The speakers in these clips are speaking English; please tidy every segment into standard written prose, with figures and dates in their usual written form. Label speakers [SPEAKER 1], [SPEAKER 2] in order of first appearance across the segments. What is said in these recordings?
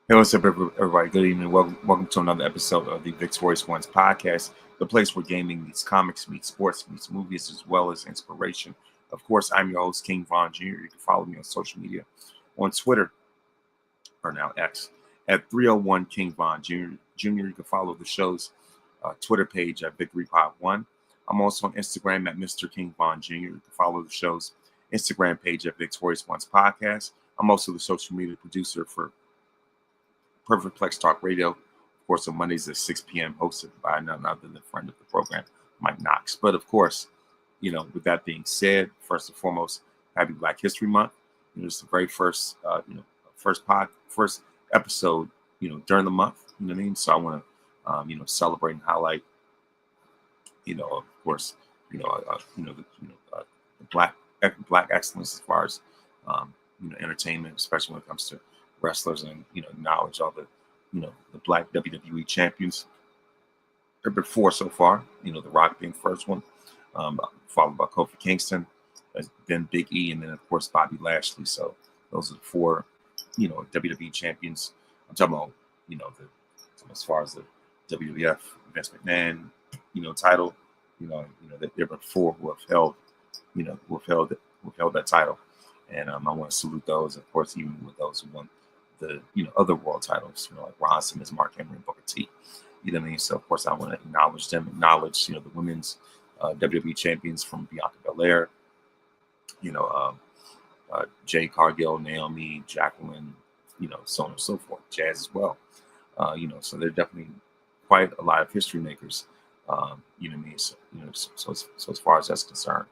[SPEAKER 1] Hey, what's up, everybody? Good evening. Welcome to another episode of the Victorious Ones podcast, the place where gaming meets comics, meets sports, meets movies, as well as inspiration. Of course, I'm your host, King Von Jr. You can follow me on social media on Twitter, or now X, at 301 King Von Jr. You can follow the show's Twitter page at Victory Pod 1. I'm also on Instagram at Mr. King Von Jr. You can follow the show's Instagram page at Victorious Ones podcast. I'm also the social media producer for Perfect Plex Talk Radio, of course, on Mondays at 6 p.m., hosted by none other than a friend of the program, Mike Knox. But of course, with that being said, first and foremost, happy Black History Month. It's the very first, first episode, during the month. You know what I mean? So I want to, celebrate and highlight, of course, the black excellence as far as, entertainment, especially when it comes to wrestlers, and acknowledge all the the black WWE champions. There have been four so far. The Rock being the first one, followed by Kofi Kingston, then Big E, and then of course Bobby Lashley. So those are the four WWE champions. I'm talking about the as far as the WWF Vince McMahon title. There have been four who have held who have held that title, and I want to salute those. Of course, even with those who won the other world titles, like Ron Simmons, Mark Henry, and Booker T. You know what I mean? So of course, I want to acknowledge them. Acknowledge the women's WWE champions from Bianca Belair. You know, Jay Cargill, Naomi, Jacqueline. So on and so forth. Jazz as well. So they're definitely quite a lot of history makers. You know what I mean? So as far as that's concerned,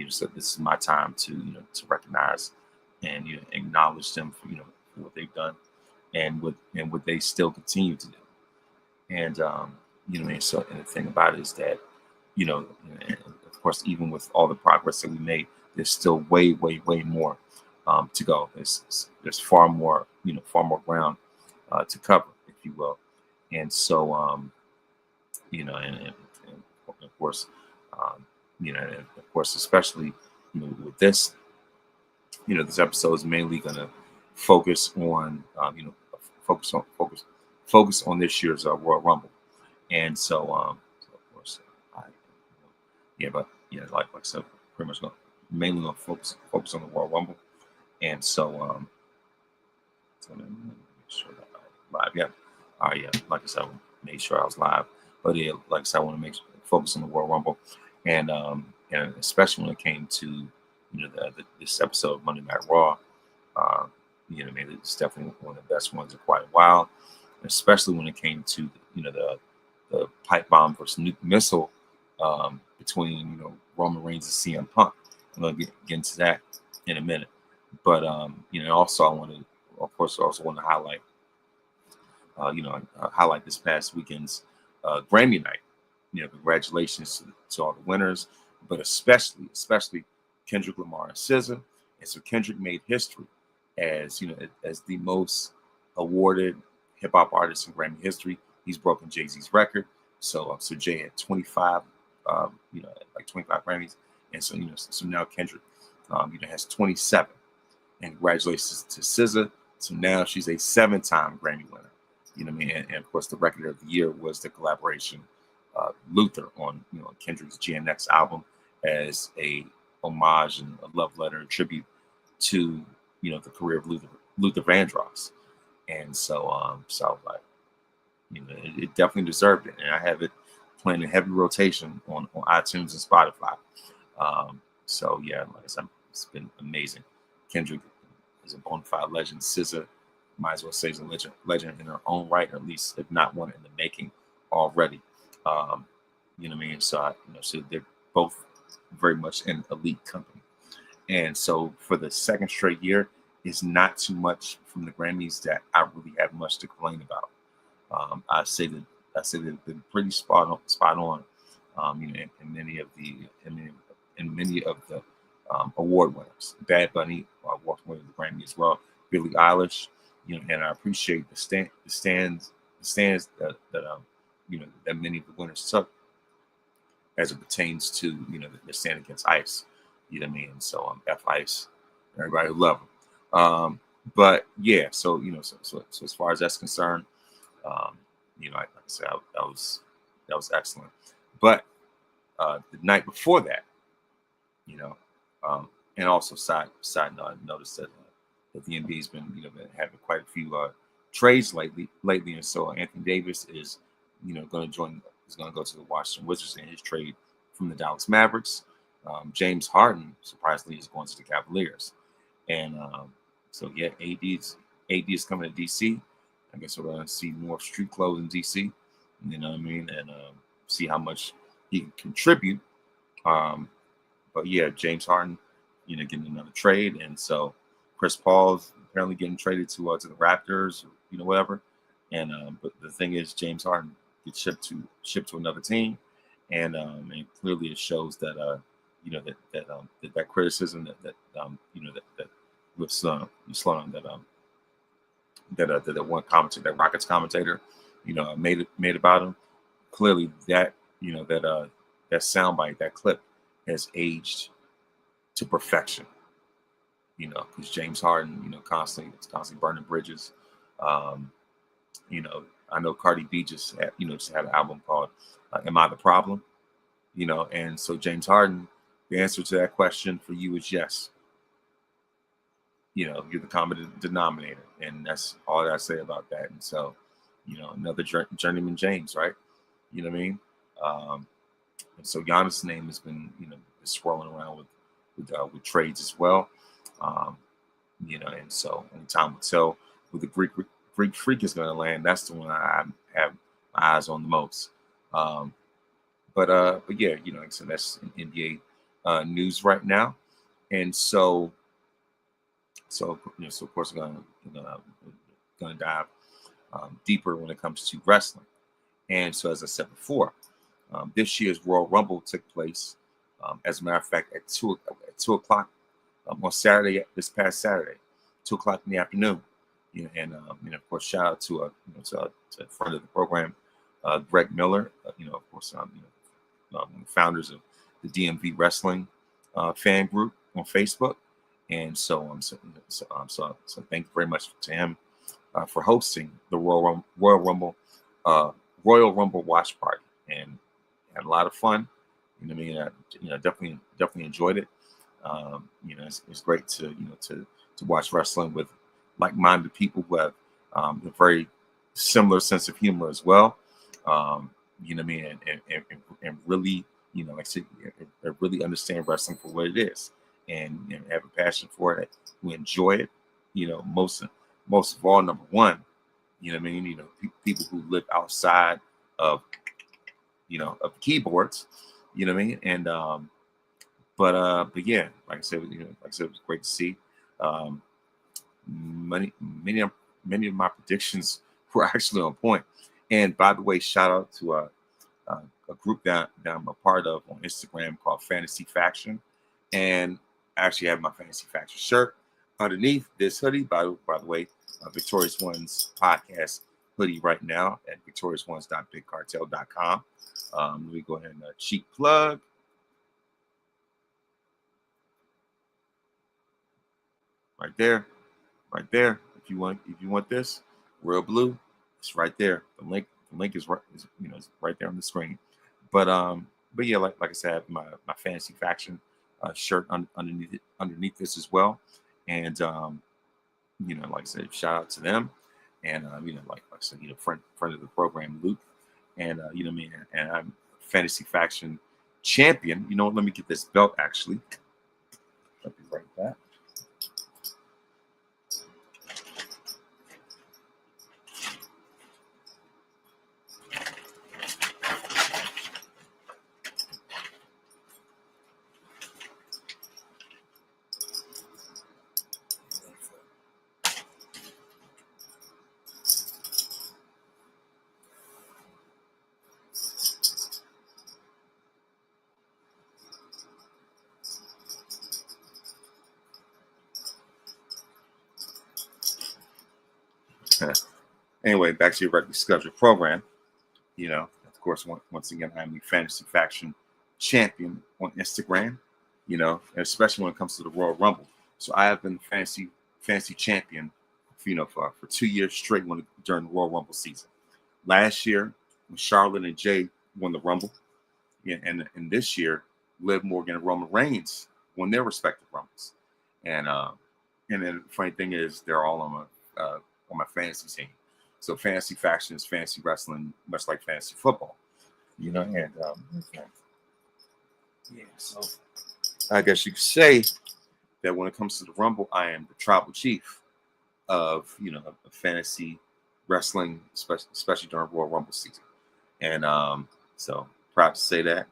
[SPEAKER 1] so this is my time to to recognize and acknowledge them for for what they've done and what they still continue to do. And what I mean. So and the thing about it is that and of course, even with all the progress that we made, there's still way more to go. There's far more far more ground to cover, if you will. And so and of course and of course, especially with this this episode is mainly going to focus on focus on focus on this year's Royal Rumble. And so of course I yeah but yeah like I said, pretty much mainly going to focus on the Royal Rumble. And so let me make sure that I'm live. Yeah. All right. Yeah. Like I said, I made sure I was live. But yeah, like I said, I want to focus on the Royal Rumble, and especially when it came to this episode of Monday Night Raw. Uh, I mean, it's definitely one of the best ones in quite a while, especially when it came to the pipe bomb versus nuke missile between Roman Reigns and CM Punk. I'm gonna get into that in a minute. But also I want to, of course, also want to highlight, highlight this past weekend's Grammy Night. Congratulations to all the winners, but especially Kendrick Lamar and SZA. And so Kendrick made history as as the most awarded hip hop artist in Grammy history. He's broken Jay-Z's record. So Jay had 25, like 25 Grammys, and so now Kendrick, has 27. And congratulations to SZA. So now she's a 7-time Grammy winner. You know what I mean? And of course, the record of the year was the collaboration Luther on Kendrick's GNX album as a homage and a love letter and tribute to the career of Luther Vandross. And so I was like, it definitely deserved it, and I have it playing in heavy rotation on iTunes and Spotify. So yeah, like I said, it's been amazing. Kendrick is a bona fide legend. SZA might as well say is a legend in her own right, or at least if not one in the making already. You know what I mean? So so they're both very much an elite company. And so for the second straight year, it's not too much from the Grammys that I really have much to complain about. I say that they've been pretty spot on. In many of the award winners. Bad Bunny walked away with the Grammy as well. Billie Eilish, and I appreciate the stands that many of the winners took as it pertains to the stand against ICE. You know what I mean? So F ICE, everybody who love them. But yeah, so so as far as that's concerned, like I said, that was excellent. But the night before that, you know, and also side note, I noticed that the NBA's been having quite a few trades lately, and so Anthony Davis is going to join is going to go to the Washington Wizards in his trade from the Dallas Mavericks. James Harden surprisingly is going to the Cavaliers, and so yeah, AD is coming to DC. I guess we're going to see more street clothes in DC. You know what I mean, and see how much he can contribute. Um, but yeah, James Harden, getting another trade, and so Chris Paul's apparently getting traded to the Raptors, whatever. And but the thing is, James Harden gets shipped to another team, and clearly it shows that that criticism that with Sloan that one commentator, that Rockets commentator, made about him. Clearly that that soundbite, that clip has aged to perfection. Because James Harden, constantly burning bridges. Um, I know Cardi B just had an album called "Am I the Problem?" And so James Harden, the answer to that question for you is yes. You're the common denominator, and that's all that I say about that. And so, another journeyman James, right? You know what I mean? And so Giannis' name has been, swirling around with trades as well. Um, and so only time will tell who the Greek Freak is going to land. That's the one I have my eyes on the most. But yeah, like I said, that's NBA news right now, and so of course we're gonna dive deeper when it comes to wrestling. And so, as I said before, this year's Royal Rumble took place, as a matter of fact, at 2 o'clock on Saturday, this past Saturday, 2 o'clock in the afternoon. And of course, shout out to to a friend of the program, Greg Miller. Of course, founders of the DMV Wrestling fan group on Facebook. And so thank you very much to him for hosting the Royal Rumble watch party, and had a lot of fun. Definitely enjoyed it. It's great to watch wrestling with like-minded people who have a very similar sense of humor as well. And really, like I said, really understand wrestling for what it is, and have a passion for it. We enjoy it. Most of all, number one, people who live outside of of keyboards. You know what I mean? And but yeah, like I said, it was great to see. Um, many of my predictions were actually on point. And by the way, shout out to a group that I'm a part of on Instagram called Fantasy Faction, and I actually have my Fantasy Faction shirt underneath this hoodie. By the way, Victorious Ones podcast hoodie right now at victoriousones.bigcartel.com. Let me go ahead and cheap plug. Right there. If you want this real blue, it's right there. The link is right, is right there on the screen. But yeah, like I said, I have my Fantasy Faction shirt underneath this as well. And like I said, shout out to them. And like I said, friend of the program, Luke. And what I mean, and I'm Fantasy Faction champion. Let me get this belt actually. I'll be right back. Anyway, back to your regularly scheduled program. Of course, once again, I'm the Fantasy Faction champion on Instagram. And especially when it comes to the Royal Rumble. So I have been Fantasy fantasy champion, for 2 years straight during the Royal Rumble season. Last year, when Charlotte and Jay won the Rumble, yeah, and this year, Liv Morgan and Roman Reigns won their respective Rumbles. And then the funny thing is, they're all on my fantasy team. So fantasy faction is fantasy wrestling, much like fantasy football, and yeah. So I guess you could say that when it comes to the Rumble, I am the tribal chief of fantasy wrestling, especially during Royal Rumble season. And so proud to say that,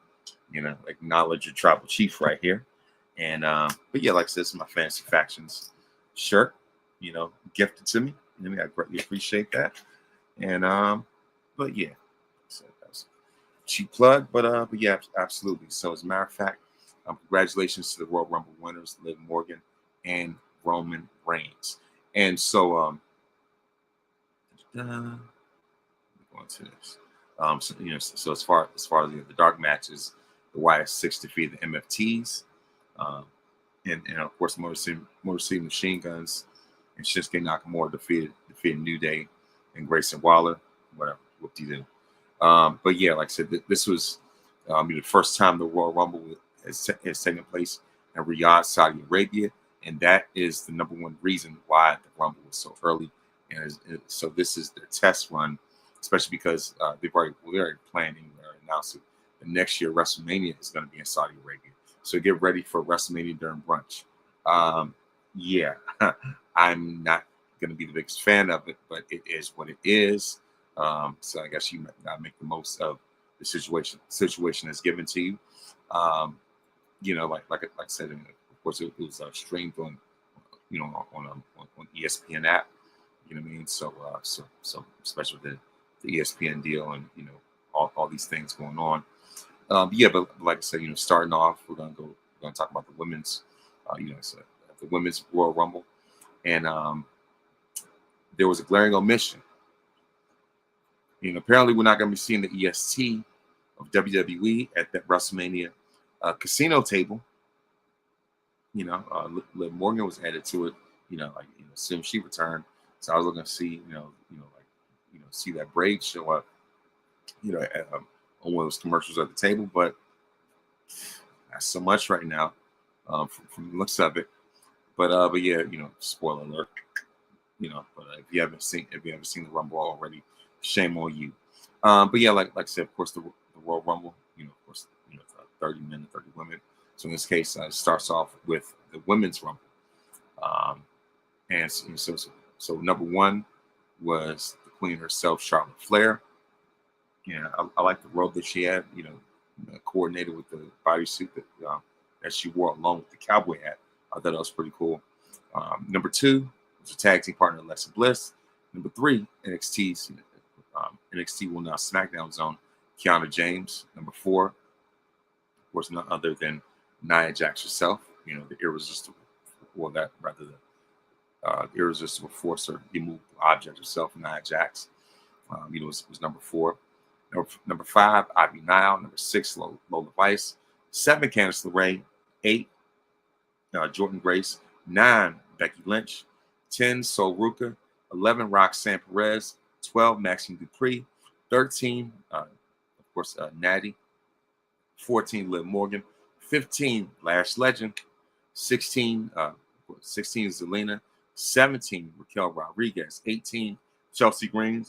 [SPEAKER 1] acknowledge your tribal chief right here. And but yeah, like I said, this is my fantasy factions shirt, gifted to me. I greatly appreciate that. And but yeah, so that's a cheap plug, but yeah, absolutely. So as a matter of fact, congratulations to the Royal Rumble winners, Liv Morgan and Roman Reigns. And so going to this. So as far as the dark matches, the YS6 defeated the MFTs, and of course Motor City Machine Guns and Shinsuke Nakamura defeated New Day and Grayson Waller. Whatever, whoop-de-doo. But yeah, like I said, this was the first time the Royal Rumble has taken place in Riyadh, Saudi Arabia, and that is the number one reason why the Rumble was so early. And so this is their test run, especially because we're already planning or announcing that next year WrestleMania is going to be in Saudi Arabia. So get ready for WrestleMania during brunch. Yeah, I'm not going to be the biggest fan of it, but it is what it is. So I guess you gotta make the most of the situation that's given to you. Like I said, of course it was streamed on ESPN app. You know what I mean? So especially with the ESPN deal and all these things going on. Yeah, but like I said, starting off, we're gonna talk about the women's, the women's Royal Rumble, and there was a glaring omission. Apparently we're not gonna be seeing the EST of WWE at that WrestleMania casino table. Liv Morgan was added to it. As soon as she returned, so I was looking to see, see that braid show up, on one of those commercials at the table, but not so much right now, from the looks of it. But yeah, spoiler alert, But if you haven't seen the Rumble already, shame on you. But yeah, like I said, of course, the Royal Rumble, of course, 30 men, 30 women. So in this case, it starts off with the women's Rumble, and so number one was the Queen herself, Charlotte Flair. Yeah, I like the robe that she had, coordinated with the bodysuit that she wore along with the cowboy hat. I thought that was pretty cool. Number two was a tag team partner, Alexa Bliss. Number three, NXT will now SmackDown zone, Kiana James. Number four, of course, none other than Nia Jax herself. The irresistible, the irresistible force or immovable object herself, Nia Jax. Was number four. Number five, Ivy Nile. Number six, Lola Vice. 7, Candice LeRae. 8, Jordan Grace. 9, Becky Lynch. 10, Sol Ruka. 11, Roxanne Perez. 12, Maxine Dupree. 13, of course, Natty. 14, Liv Morgan. 15, Lash Legend. 16, Zelina. 17, Raquel Rodriguez. 18, Chelsea Green,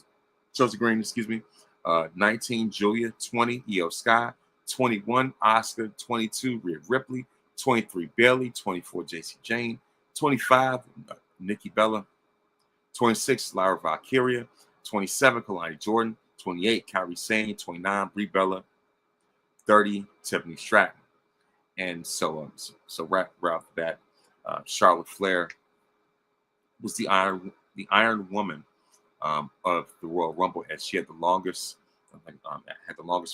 [SPEAKER 1] 19, Julia. 20, Io Sky. 21, Oscar. 22, Rhea Ripley. 23, Bailey. 24, JC Jane. 25, Nikki Bella. 26, Lyra Valkyria. 27, Kalani Jordan. 28, Kairi Sane. 29, Brie Bella. 30, Tiffany Stratton. And so right off the bat, Charlotte Flair was the Iron Woman of the Royal Rumble, as she had the longest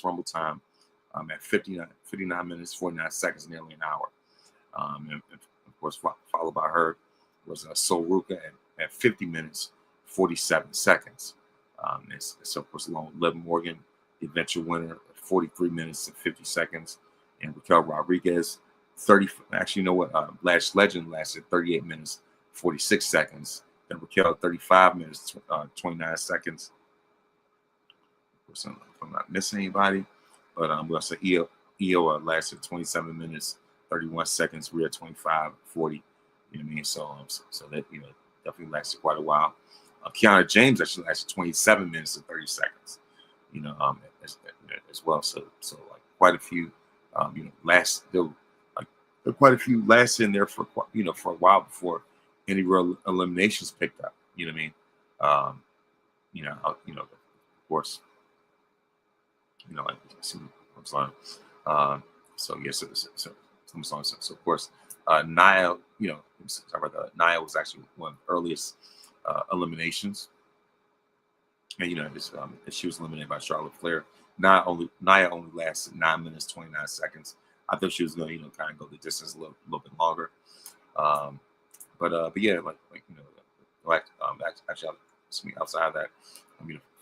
[SPEAKER 1] Rumble time at 59 minutes 49 seconds, nearly an hour. And of course, followed by her was Sol Ruka at 50 minutes 47 seconds. So of course, along with Liv Morgan, the eventual winner, 43 minutes and 50 seconds, and Raquel Rodriguez 30. Actually, Lash Legend lasted 38 minutes 46 seconds. Then Raquel 35 minutes 29 seconds. If I'm not missing anybody, but we'll say Io lasted 27 minutes 31 seconds. We're at 25 40. You know what I mean? So that definitely lasted quite a while. Kiana James actually lasted 27 minutes and 30 seconds. As well. So like quite a few quite a few lasted in there for for a while before any real eliminations picked up. You know what I mean? Of course. Like I'm sorry. So yes, so of course, Nia. Nia was actually one of the earliest eliminations, and she was eliminated by Charlotte Flair. Nia only lasted 9 minutes 29 seconds. I thought she was going to kind of go the distance a little bit longer. But yeah, actually, outside of that,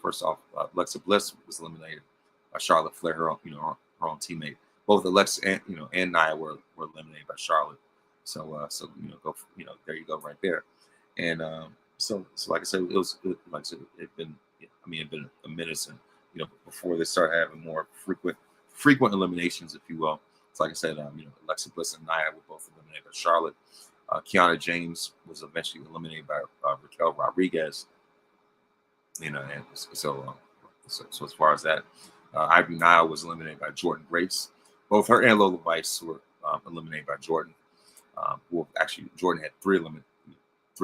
[SPEAKER 1] first off, Alexa Bliss was eliminated by Charlotte Flair, her own teammate. Both Alexa and Nia were eliminated by Charlotte. So there you go right there. And so like I said, it'd been a minute since before they started having more frequent eliminations, if you will. So like I said, Alexa Bliss and Nia were both eliminated by Charlotte. Kiana James was eventually eliminated by Raquel Rodriguez. And so as far as that, Ivy Nile was eliminated by Jordan Grace. Both her and Lola Vice were eliminated by Jordan. Actually, Jordan had three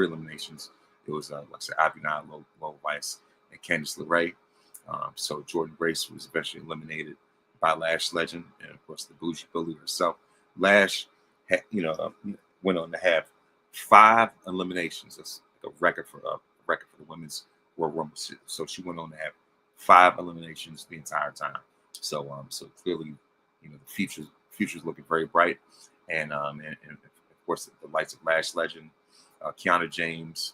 [SPEAKER 1] eliminations. It was like I said, Ivy Nile, Lola Vice, and Candice LeRae. So Jordan Grace was eventually eliminated by Lash Legend, and of course the Bougie Bully herself. Lash had, went on to have 5 eliminations. That's a record for the women's Royal Rumble. So she went on to have 5 eliminations the entire time. So clearly, the future's looking very bright, and of course the likes of Lash Legend, Kiana James,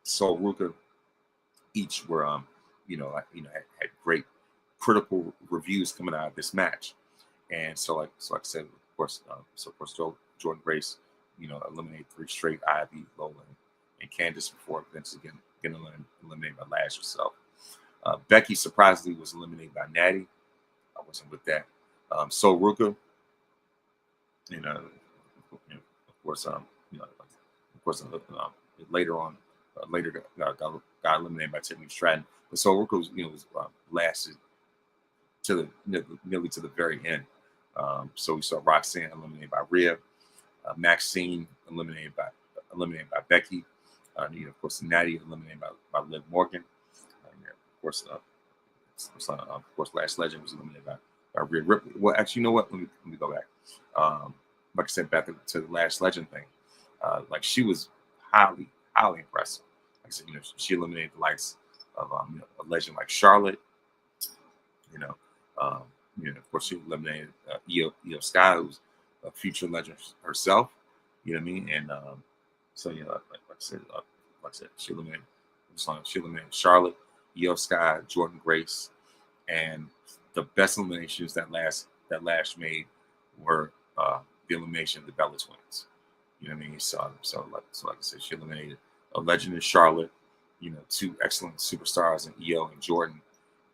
[SPEAKER 1] Sol Ruka, each were had great critical reviews coming out of this match. And so like I said, of course, Jordan Grace, eliminated 3 straight, Ivy, Lola, and Candice before eventually getting eliminated by Lash herself. Becky surprisingly was eliminated by Natty. I wasn't with that. Sol Ruka, later got eliminated by Tiffany Stratton. But Sol Ruka was lasted to nearly to the very end. So we saw Roxanne eliminated by Rhea, Maxine eliminated by Becky. Of course, Natty eliminated by Liv Morgan. Of course, Lash Legend was eliminated by Rhea Ripley. Well, actually, you know what? Let me go back. Like I said, back to the Lash Legend thing. Like she was highly impressive. Like I said, she eliminated the likes of a legend like Charlotte. Of course, she eliminated Io Sky, who's a future legend herself. You know what I mean? And like I said, she eliminated Charlotte, Io Sky, Jordan Grace, and the best eliminations that Lash made were the elimination of the Bella Twins. You know what I mean? So like I said, she eliminated a legend in Charlotte, 2 excellent superstars in Io and Jordan,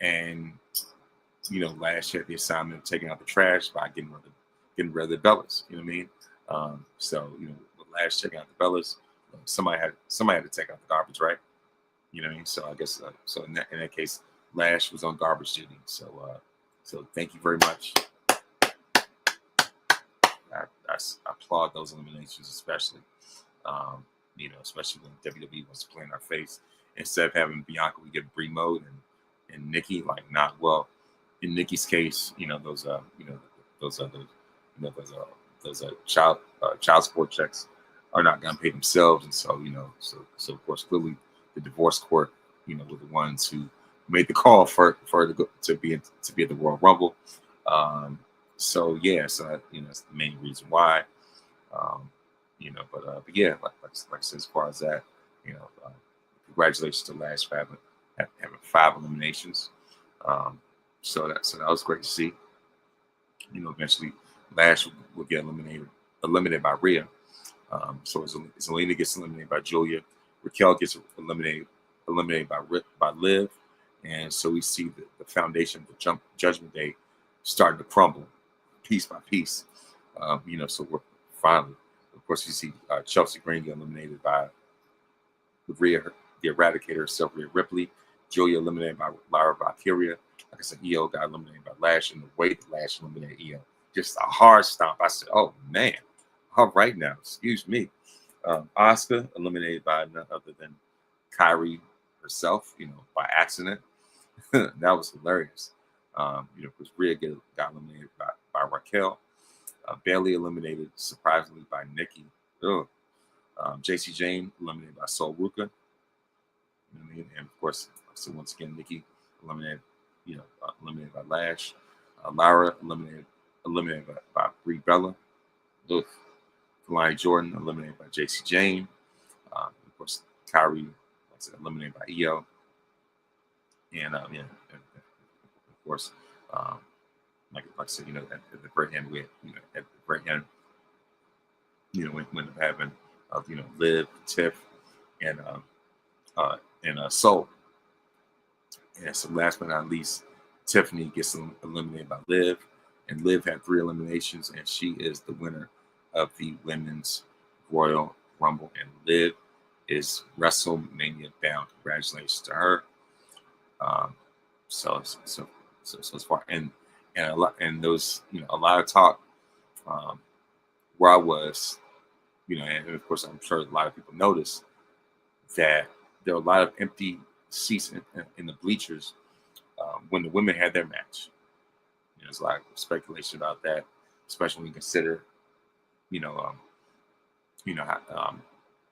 [SPEAKER 1] and Lash had the assignment of taking out the trash by getting rid of the Bellas. You know what I mean? With Lash taking out the Bellas, somebody had to take out the garbage, right? You know what I mean? So I guess so in that case, Lash was on garbage duty. So thank you very much. I applaud those eliminations, especially especially when WWE wants to play in our face. Instead of having Bianca, we get Brie Mode and Nikki. Like, not well. In Nikki's case, those child support checks are not going to pay themselves, and so of course clearly the divorce court, were the ones who made the call for her to be at the Royal Rumble. That's the main reason why. But yeah, like I said, as far as that, congratulations to Lash for having 5 eliminations. So that was great to see. Eventually Lash would get eliminated by Rhea. So Zelina gets eliminated by Julia. Raquel gets eliminated by Liv. And so we see the foundation of the Judgment Day starting to crumble piece by piece. So we're finally, of course, you see Chelsea Green get eliminated by the Eradicator herself, Rhea Ripley. Julia eliminated by Lyra Valkyria. Like I said, EO got eliminated by Lash, and the way that Lash eliminated EO, just a hard stomp. I said, oh man, all right now, excuse me. Asuka eliminated by none other than Kyrie herself, by accident. That was hilarious. Because Rhea got eliminated by Raquel. Bailey eliminated surprisingly by Nikki. JC Jane eliminated by Sol Ruka. And of course, so once again, Nikki eliminated, eliminated by Lash. Lyra eliminated by Brie Bella. Kalani Jordan eliminated by JC Jane. Of course, Kyrie, like I said, eliminated by EO. And of course, like I said, at the very end, at the very end, when having Liv, Tiff, and Soul. And so last but not least, Tiffany gets eliminated by Liv, and Liv had 3 eliminations, and she is the winner of the Women's Royal Rumble, and Liv is WrestleMania bound. Congratulations to her. So as far and a lot, and those a lot of talk where I was, and of course I'm sure a lot of people noticed that there are a lot of empty seats in the bleachers when the women had their match. There's a lot of speculation about that, especially when you consider,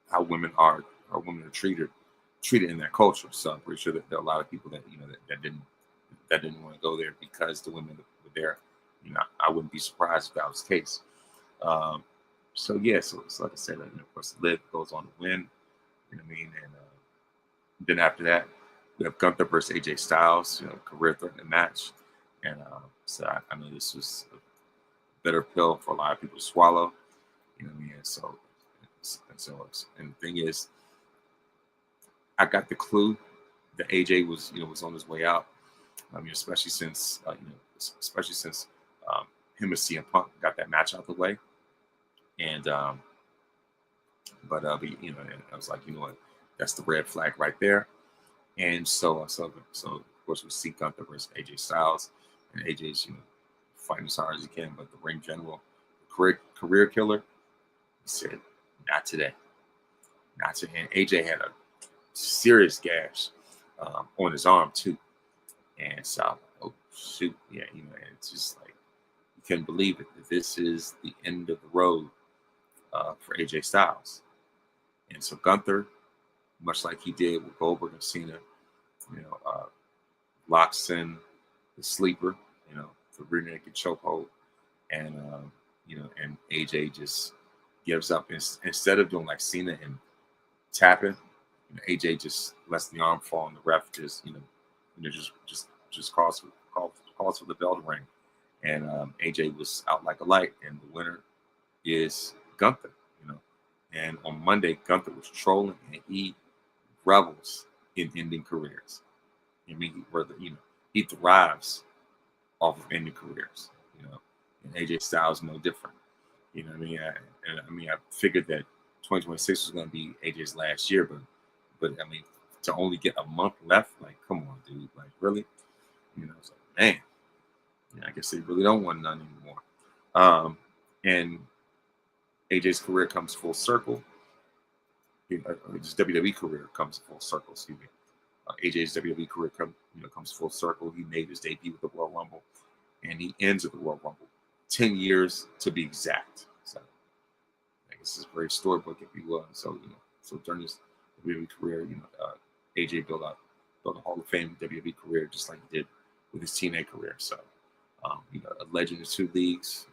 [SPEAKER 1] how women are treated in their culture. So I'm pretty sure that there are a lot of people that that didn't want to go there because the women were there. I wouldn't be surprised if that was the case. So like I said, of course, Liv goes on to win. You know what I mean? And then after that, we have Gunther versus AJ Styles, career-threatening match. And so I know this was a bitter pill for a lot of people to swallow. You know what I mean? And the thing is, I got the clue that AJ was on his way out. Especially since him and CM Punk got that match out the way. And and I was like, what? That's the red flag right there. And so of course we see Gunther versus AJ Styles, and AJ's fighting as hard as he can, but the ring general, the career killer, he said, not today, not today. And AJ had a serious gash on his arm too, and so oh shoot, yeah, and it's just like you couldn't believe it. This is the end of the road for AJ Styles, and so Gunther, much like he did with Goldberg and Cena, locks in the sleeper, the rear naked chokehold, and and AJ just gives up. Instead of doing like Cena and tapping, AJ just lets the arm fall, and the ref just calls for the bell to ring, and AJ was out like a light, and the winner is Gunther. And on Monday, Gunther was trolling, and he revels in ending careers. He thrives off of ending careers. And AJ Styles no different. I figured that 2026 was going to be AJ's last year, but to only get a month left, like, come on, dude, like, really? It's like, man, I guess they really don't want none anymore. And AJ's career comes full circle. His WWE career comes full circle. Excuse me. AJ's WWE career comes full circle. He made his debut with the Royal Rumble, and he ends with the Royal Rumble. 10 years to be exact. So I guess it's a great storybook, if you will. So so during his WWE career, AJ built a Hall of Fame WWE career just like he did with his TNA career. So a legend in 2 leagues,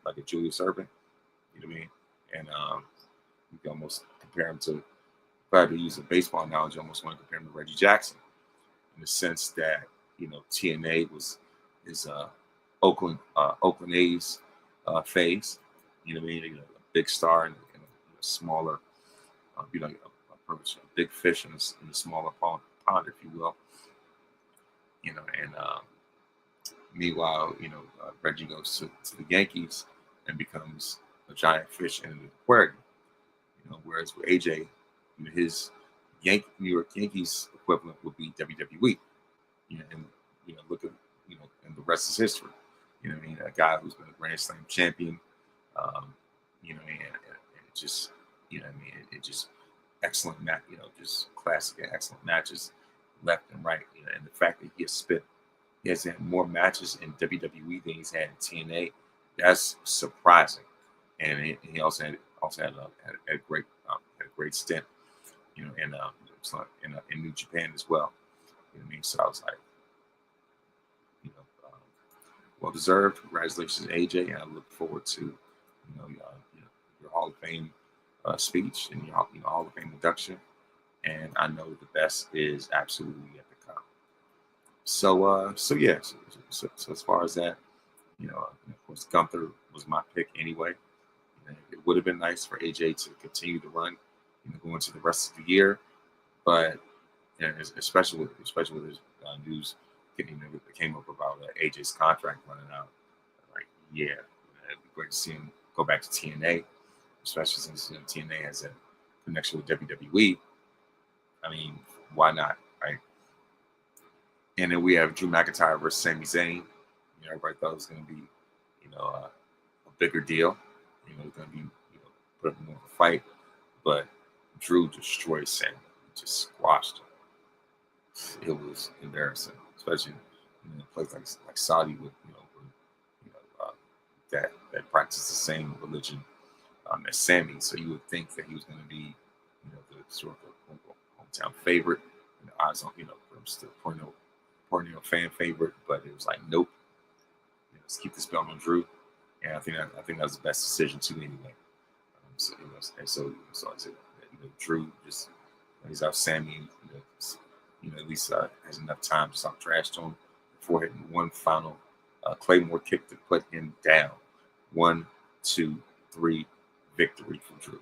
[SPEAKER 1] like a Julius Erving. You know what I mean? And you can almost compare him to, if I had to use a baseball analogy, I almost want to compare him to Reggie Jackson, in the sense that TNA is Oakland A's phase. A big star and smaller, a big fish in a smaller pond, if you will. And meanwhile, Reggie goes to the Yankees and becomes a giant fish in an aquarium. Whereas with AJ, his New York Yankees equivalent would be WWE. And look at and the rest is history. A guy who's been a Grand Slam champion. And it just, it just excellent match. Just classic and excellent matches, left and right. And the fact that he has had more matches in WWE than he's had in TNA. That's surprising. And he also had a great stint, in New Japan as well. So I was like, well deserved. Congratulations, AJ, and I look forward to your Hall of Fame speech and your Hall of Fame induction. And I know the best is absolutely yet to come. So yeah. So as far as that, of course, Gunther was my pick anyway. It would have been nice for AJ to continue to run, go into the rest of the year, but especially with his news that came up about AJ's contract running out. Like, yeah, it'd be great to see him go back to TNA, especially since TNA has a connection with WWE. I mean, why not, right? And then we have Drew McIntyre versus Sami Zayn. Everybody thought it was going to be, a bigger deal. It's going to be, put up more of a fight. But Drew destroyed Sami, just squashed him. It was embarrassing, especially in a place like Saudi with, that practice the same religion as Sami. So you would think that he was going to be, the sort of hometown favorite. Eyes on, I'm still perennial fan favorite, but it was like, nope. Let's keep this belt on Drew, and I think that was the best decision too, anyway. So I said, Drew just he's out Sami, at least has enough time to stop trash to him before hitting one final Claymore kick to put him down. 1, 2, 3, victory for Drew.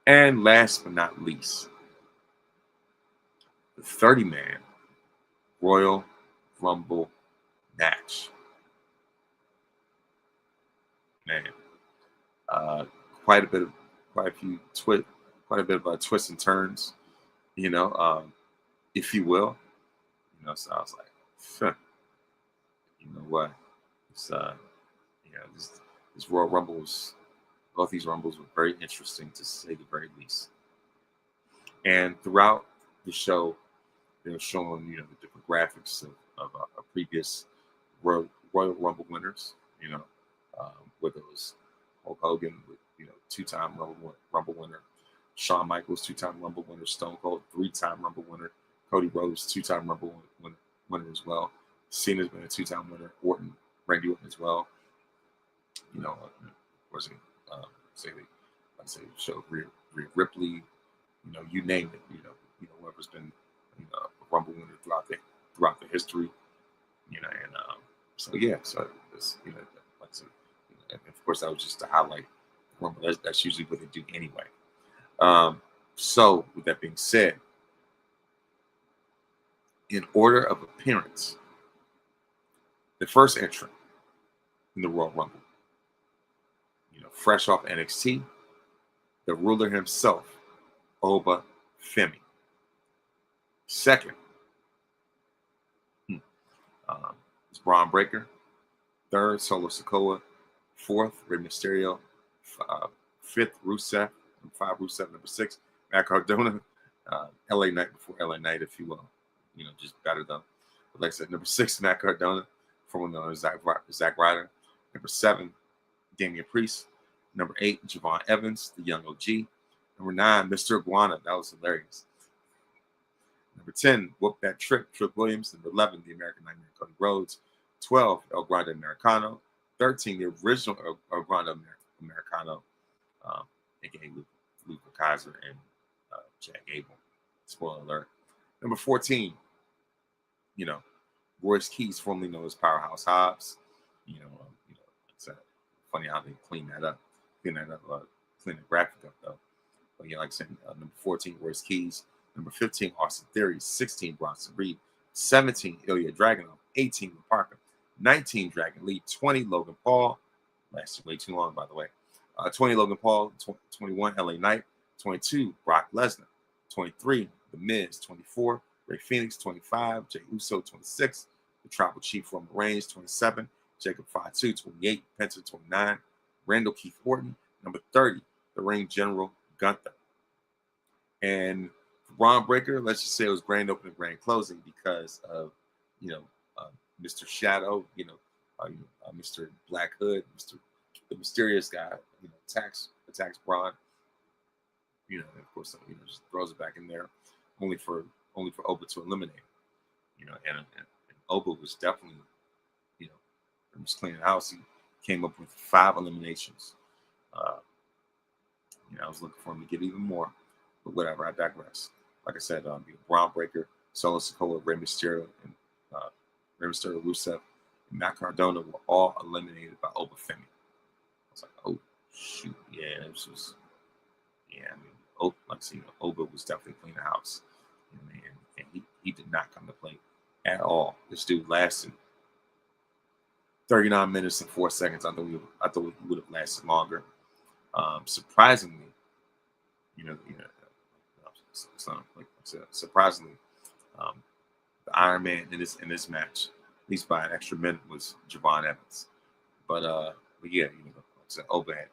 [SPEAKER 1] And last but not least, the 30-man Royal Rumble match. Man, quite a bit of twists and turns, if you will. So I was like, you know what? It's this Royal Rumbles, both these Rumbles were very interesting to say the very least. And throughout the show, they were showing, the different graphics of previous Royal Rumble winners, whether it was Hulk Hogan, with, two-time Rumble winner, Shawn Michaels, two-time Rumble winner, Stone Cold, three-time Rumble winner, Cody Rhodes, two-time Rumble winner as well. Cena's been a two-time winner, Randy Orton as well. Of course, show Rhea Ripley, you name it, whoever's been, a Rumble winner throughout the history, so this, like I said, and of course that was just to highlight Rumble. That's usually what they do anyway. So with that being said, in order of appearance, the first entrant in the Royal Rumble, fresh off NXT, the ruler himself, Oba Femi. Second, is Braun Breaker. Third, Solo Sikoa. Fourth, Rey Mysterio. Fifth, Rusev. Number 5, Rusev. Number 6, Matt Cardona. LA Knight before LA Knight, if you will. Just better though. But like I said, number 6, Matt Cardona, formerly known as Zack Ryder. Number 7, Damian Priest. Number 8, Javon Evans, the young OG. Number 9, Mr. Iguana. That was hilarious. Number 10, Whoop That Trick Williams. Number 11, the American Nightmare, Cody Rhodes. 12, El Grande Americano. 13, the original El Grande Americano, aka Luke Kaiser and Jack Gable. Spoiler alert. Number 14, Royce Keys, formerly known as Powerhouse Hobbs. It's funny how they clean that up clean the graphic up though. But yeah, like I said, number 14, Royce Keys. Number 15, Austin Theory. 16, Bronson Reed. 17, Ilya Dragunov. 18, Parker. 19, Dragon Lee. 20, Logan Paul. Lasted way too long, by the way. 20, Logan Paul. 21, LA Knight. 22, Brock Lesnar. 23, The Miz. 24, Ray Phoenix. 25, Jey Uso. 26, the Tribal Chief Roman Reigns. 27, Jacob Fatu. 28, Penta. 29, Randall Keith Orton. Number 30, the Ring General Gunther. And for Braun Breaker, let's just say it was grand opening, grand closing because of, Mr. Shadow, Mr. Black Hood, the mysterious guy, attacks Braun, and of course, just throws it back in there, only for Oba to eliminate, and Oba was definitely, from just cleaning house, he came up with 5 eliminations. I was looking for him to get even more, but whatever. I digress. Like I said, Braun Breaker, Solo Sikoa, Rey Mysterio, and Rusev, and Matt Cardona were all eliminated by Oba Femi. I was like, oh shoot, yeah, this was, Oba was definitely cleaning the house, and he did not come to play at all. This dude lasted 39 minutes and 4 seconds. I thought he would have lasted longer. Surprisingly, surprisingly, the Iron Man in this match, at least by an extra minute, was Javon Evans. But yeah, like I said, Oba had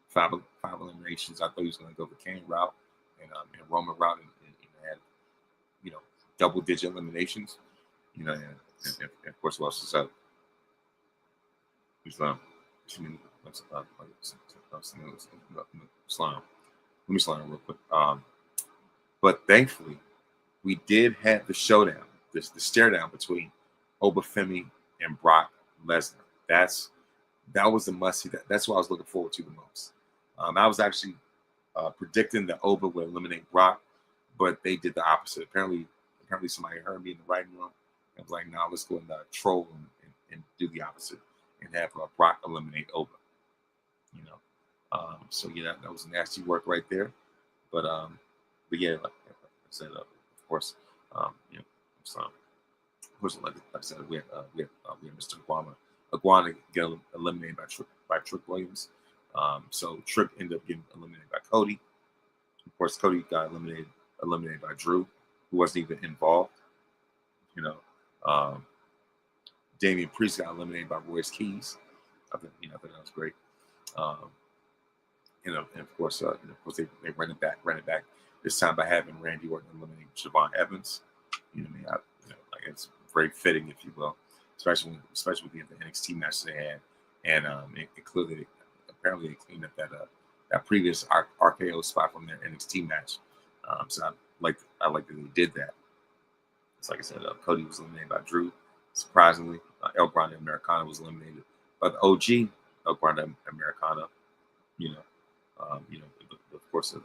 [SPEAKER 1] 5 eliminations. I thought he was going to go the Kane route and Roman route, and had double-digit eliminations. And of course, who else is up? Let me slow down real quick. But thankfully, we did have the showdown, the stare down between Oba Femi and Brock Lesnar. That was the must see. That's what I was looking forward to the most. I was actually predicting that Oba would eliminate Brock, but they did the opposite. Apparently somebody heard me in the writing room and was like, "Nah, let's go and troll and do the opposite and have Brock eliminate Oba." So yeah, that was nasty work right there. But yeah, like I said, of course, like I said, we had Mr. Iguana get eliminated by Trick Williams. So Trick ended up getting eliminated by Cody. Of course, Cody got eliminated by Drew, who wasn't even involved. Damian Priest got eliminated by Royce Keys. I think that was great. And of course, they ran it back this time by having Randy Orton eliminate Javon Evans. It's very fitting, if you will, especially with the NXT match they had, and apparently they cleaned up that previous RKO spot from their NXT match. So I like that they did that. It's like I said, Cody was eliminated by Drew. Surprisingly, El Grande Americana was eliminated by the OG El Grande Americana. Of course, the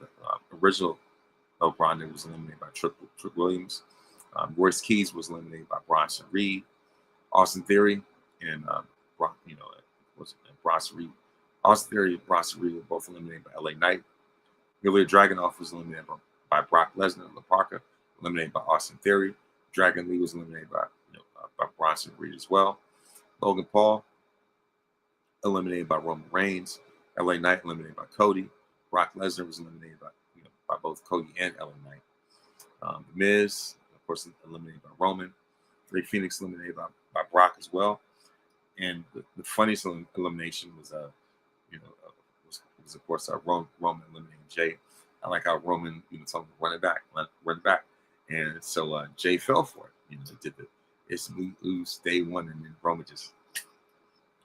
[SPEAKER 1] original El Grande was eliminated by Trick Royce Keys was eliminated by Bronson Reed, Austin Theory, and Bronson Reed. Austin Theory and Bronson Reed were both eliminated by LA Knight. Ilya Dragunov was eliminated by Brock Lesnar. Parker eliminated by Austin Theory. Dragon Lee was eliminated by Bronson Reed as well. Logan Paul eliminated by Roman Reigns. LA Knight eliminated by Cody. Brock Lesnar was eliminated by both Cody and LA Knight. The Miz, of course, eliminated by Roman. Ray Phoenix eliminated by Brock as well. And the funniest elimination was of course Roman eliminating Jay. I like how Roman told him to run it back, and so Jay fell for it. Did the "it's we lose day one," and then Roman just, I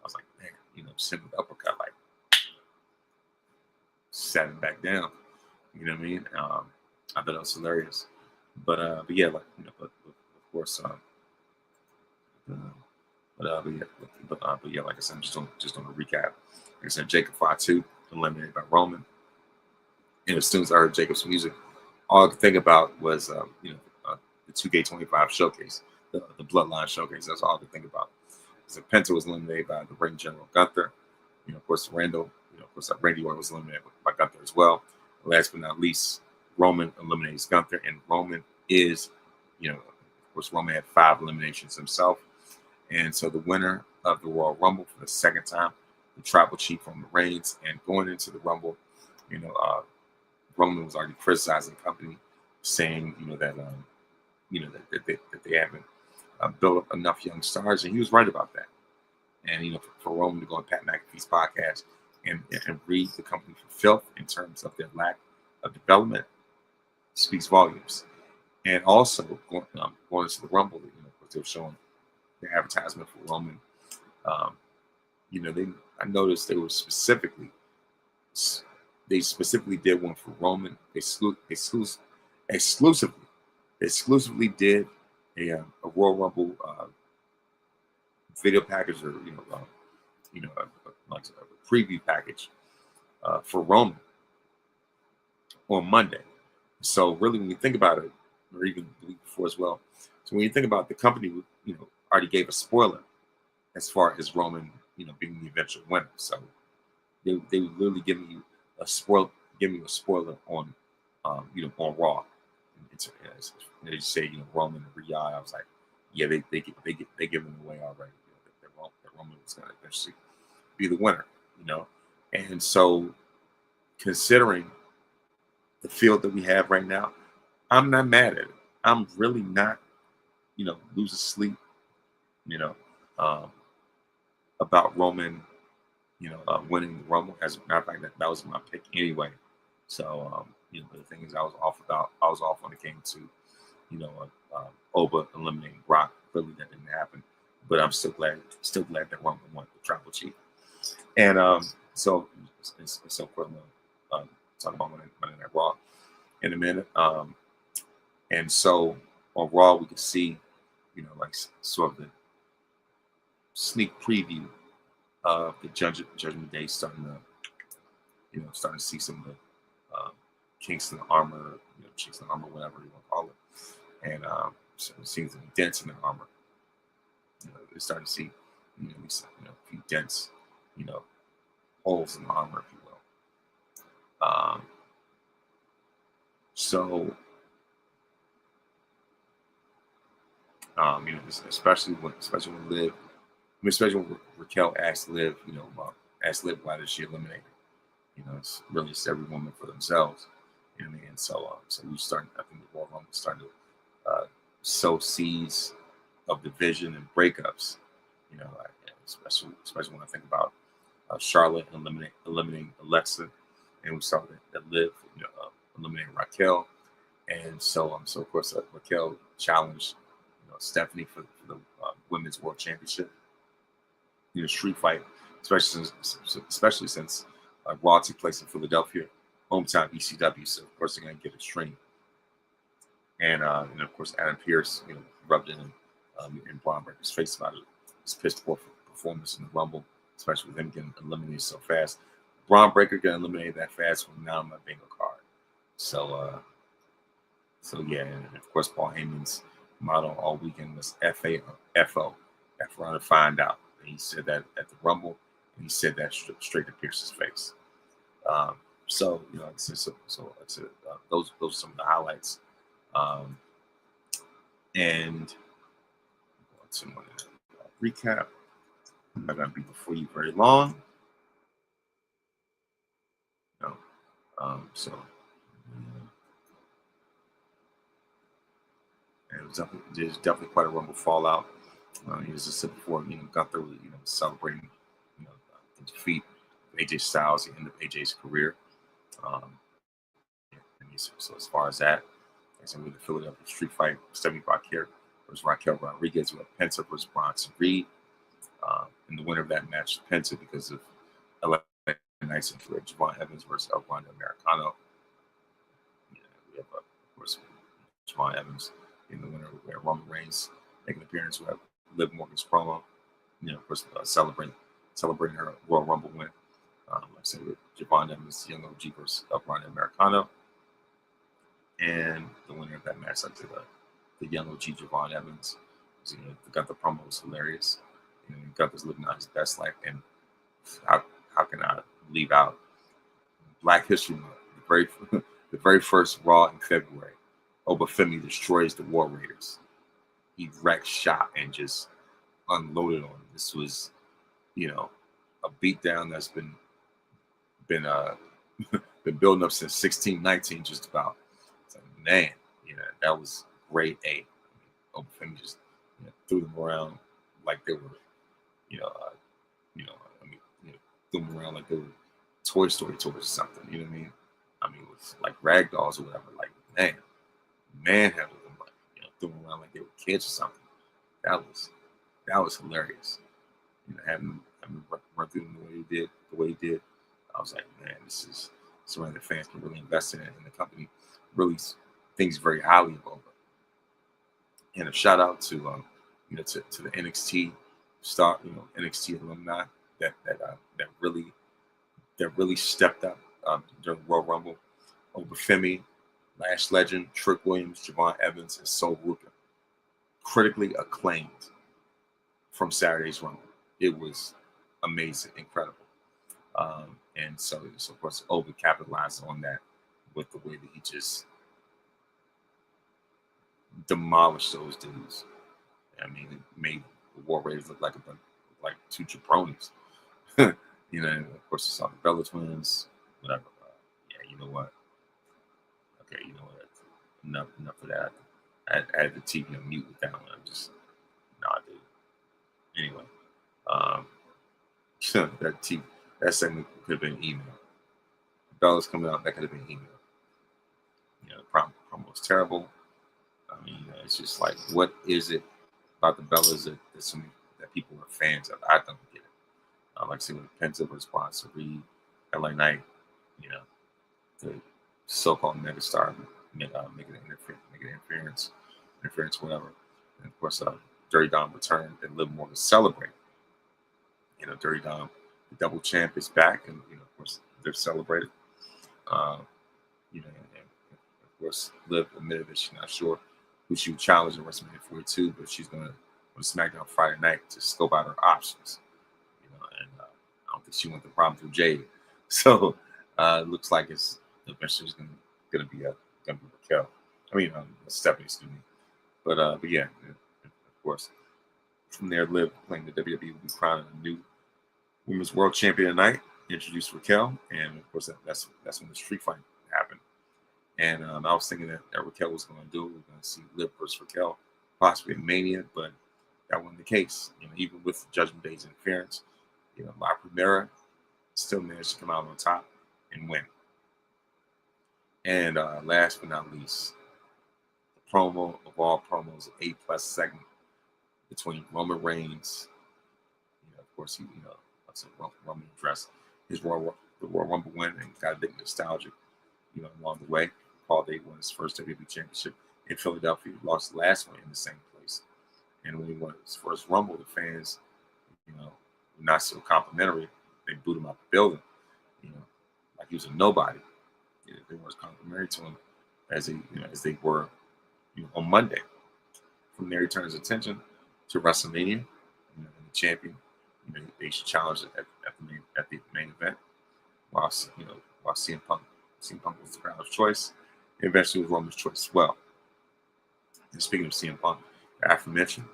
[SPEAKER 1] was like, man, sent with the uppercut, like sat him back down. You know what I mean? I thought it was hilarious, but yeah, but of course, but yeah, like I said, I'm just on a recap. Like I said, Jacob Fatu eliminated by Roman, and as soon as I heard Jacob's music, all I could think about was the 2K25 showcase, the Bloodline showcase. That's all I could think about. So Penta was eliminated by the Ring General Gunther. Of course, Randall of course, Randy Orton was eliminated by Gunther as well. Last but not least, Roman eliminates Gunther, and Roman is, of course, Roman had 5 eliminations himself. And so the winner of the Royal Rumble for the second time, the tribal chief Roman Reigns. And going into the Rumble, Roman was already criticizing the company, saying, that they haven't built up enough young stars, and he was right about that. And for Roman to go on Pat McAfee's podcast and read the company for filth in terms of their lack of development speaks volumes. And also going into the Rumble, they were showing the advertisement for Roman. I noticed they specifically did one for Roman. Exclusively did a Royal Rumble video package, or like a preview package for Roman on Monday. So really, when you think about it, or even the week before as well, so when you think about the company, already gave a spoiler as far as Roman, being the eventual winner. So they were literally giving you a spoiler on, on Raw. And they say, Roman and Rhea. I was like, yeah, they give them away already. That Roman was going to eventually be the winner, And so, considering the field that we have right now, I'm not mad at it. I'm really not, losing sleep, about Roman, winning the Rumble. As a matter of fact, that was my pick anyway. So, but the thing is, I was off when it came to, Oba eliminating Brock. Really, that didn't happen. But I'm still glad that Roman won the tribal chief. And so of course, talk about Monday Night Raw in a minute. And so on Raw, we could see, like sort of the sneak preview of the Judgment Day, starting to see some of the kinks in the armor, chinks in the armor, whatever you want to call it, and so it seems to be dents in the armor. They're starting to see, a few dents, holes in the armor, if you will. So, especially when Liv, especially when Raquel asked Liv, why did she eliminate her? It's really just every woman for themselves. And so we started. I think the Royal Rumble started to sow seeds of division and breakups. Especially when I think about Charlotte eliminating Alexa, and we saw that Liv eliminating Raquel, and so of course Raquel challenged Stephanie for the Women's World Championship. Street fight, especially since Raw took place in Philadelphia, hometown ECW, so of course they're going to get extreme. And of course Adam Pearce, rubbed it in Braun Breaker's face about his pissed poor performance in the Rumble, especially with him getting eliminated so fast. Braun Breaker getting eliminated that fast was now on my bingo card. So yeah, and of course Paul Heyman's motto all weekend was FA or FO, F around to find out. And he said that at the Rumble, and he said that straight to Pierce's face. So those are some of the highlights. And to recap, I'm not going to be before you very long. There's definitely quite a Rumble fallout. As I said before, Gunther was celebrating the defeat of AJ Styles, the end of AJ's career. So as far as that, as in with the Philadelphia Street Fight, 75 here versus Raquel Rodriguez, with Penta versus Bronson Reed. And the winner of that match, Penta, because of LA Knight's and Javon Evans versus El Grande Americano. We have, of course, Javon Evans in the winner, where Roman Reigns making an appearance. We have Liv Morgan's promo, of course, celebrating her Royal Rumble win. Like I said, with Javon Evans, Young OG versus El Grande Americano. And the winner of that match, like the Young OG Javon Evans, Gunther promo was hilarious. Gunther's living out his best life, and how can I leave out Black History Month, the very first Raw in February. Obafemi destroys the War Raiders. He wrecked shop and just unloaded on them. This was, you know, a beatdown that's been been building up since 1619, just about. It's like, man, you know, that was grade A. Obafemi just threw them around like they were, you know, threw them around like they were Toy Story toys or something. You know what I mean? I mean, it was like rag dolls or whatever. Like, manhandled them, like, threw them around like they were kids or something. That was hilarious. You know, having run through them the way he did. I was like, man, this is something that fans can really invest in, and the company really thinks very highly of. And a shout out to to the NXT star, NXT alumni that really stepped up during Royal Rumble. Obafemi, Lash Legend, Trick Williams, Javon Evans, and Sol Ruka. Critically acclaimed from Saturday's Rumble. It was amazing, incredible. And so of course, Obi capitalized on that with the way that he just demolished those dudes. I mean, it made the War Raiders look like two jabronis. And of course, you saw the Bella Twins, whatever. Yeah, you know what? Okay, you know what? Enough of that. I had the TV on mute with that one. I'm just, nah, dude. Anyway, that segment could have been email. Bella's coming out, that could have been email. The promo was terrible. I mean, it's just like, what is it about the Bellas that people are fans of? I don't get it. Like I said, with Penta response to Reed, LA Knight, the so-called megastar making interference, whatever. And of course, Dirty Dom returned and Liv Morgan celebrate. Dirty Dom, the double champ, is back, and of course they're celebrated. And of course, Liv admitted that she's not sure who she would challenge in WrestleMania 42, but she's going to SmackDown Friday night to scope out her options. And I don't think she went the problem through Jade. So it looks like it's eventually going to be Raquel. I mean, Stephanie, excuse me. But yeah, of course, from there, Liv claimed the WWE will be crowning a new Women's World Champion tonight. Introduced Raquel, and of course, that's when the street fight happened. And I was thinking that Raquel was going to do it. We're going to see Liv versus Raquel, possibly in Mania, but that wasn't the case. Even with Judgment Day's interference, La Primera still managed to come out on top and win. And last but not least, the promo of all promos, an A+ segment between Roman Reigns. Of course, Roman addressed the Royal Rumble win and got a bit nostalgic, along the way. Paul Day won his first WWE Championship in Philadelphia. He lost the last one in the same place. And when he won his first Rumble, the fans, were not so complimentary. They booed him out the building, like he was a nobody. They weren't complimentary to him as they were, on Monday. From there, he turned his attention to WrestleMania, and the champion. They should challenge at the main event, while CM Punk was the crowd's choice. Eventually, was Roman's choice as well. And speaking of CM Punk, the aforementioned,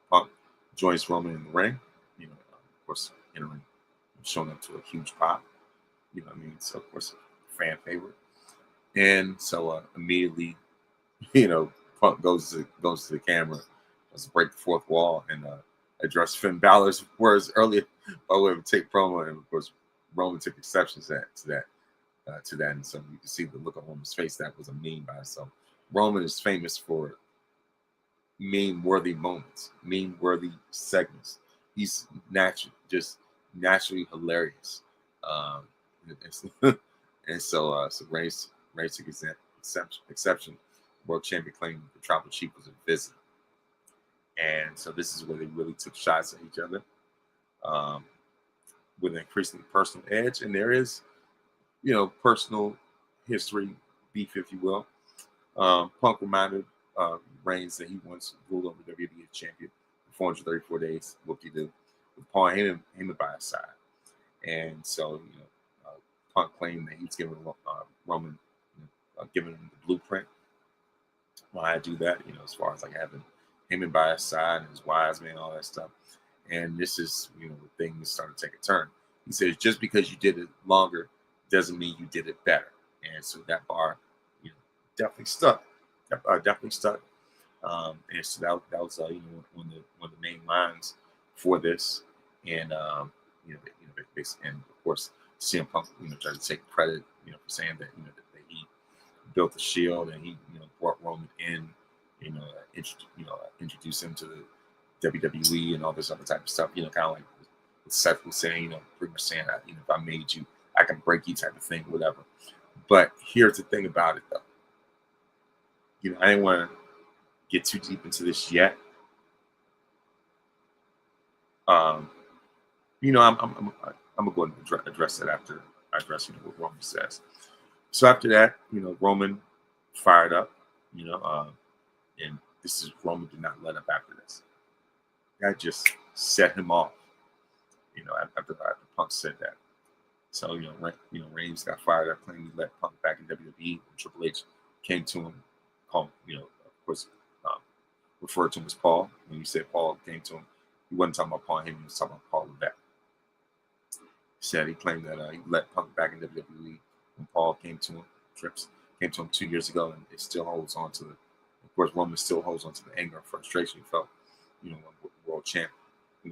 [SPEAKER 1] Punk joins Roman in the ring. Of course, showing up to a huge pop. So of course, fan favorite. And so immediately, Punk goes to the camera, to break the fourth wall, and address Finn Balor's words earlier by way of a tape promo, and of course, Roman took exceptions to that. And so you can see the look on Roman's face. That was a meme by itself. Roman is famous for meme-worthy moments, meme-worthy segments. He's naturally hilarious. And so Reigns took exception. World champion claimed the tribal chief was a visit. And so this is where they really took shots at each other with an increasingly personal edge. And there is, personal history beef, if you will. Punk reminded Reigns that he once ruled over WWE champion for 434 days. Whoop-de-doo. With Paul Heyman by his side. And so, Punk claimed that he was giving Roman, giving him the blueprint. Why I do that, as far as like having him by his side and his wise man, all that stuff. And this is, when things started to take a turn. He says, just because you did it longer doesn't mean you did it better. And so that bar, definitely stuck. Definitely stuck. And so that was one of the main lines for this. And and of course, CM Punk, tried to take credit, for saying that, that he built the Shield and he, brought Roman in, introduced him to the WWE and all this other type of stuff. Kind of like what Seth was saying, pretty much saying that, if I made you, I can break you type of thing, whatever. But here's the thing about it, though. I didn't want to get too deep into this yet. I'm gonna go ahead and address that after I address what Roman says. So after that, Roman fired up, and this is Roman did not let up after this. That just set him off, after Punk said that. So Reigns got fired up, claiming he let Punk back in WWE. When Triple H came to him, called of course, referred to him as Paul. When you said Paul came to him, he wasn't talking about Paul Heyman, he was talking about Paul Levesque. He claimed that he let Punk back in WWE when Paul came to him. Trips came to him 2 years ago, and it still holds on to of course, Roman still holds on to the anger and frustration he felt, when the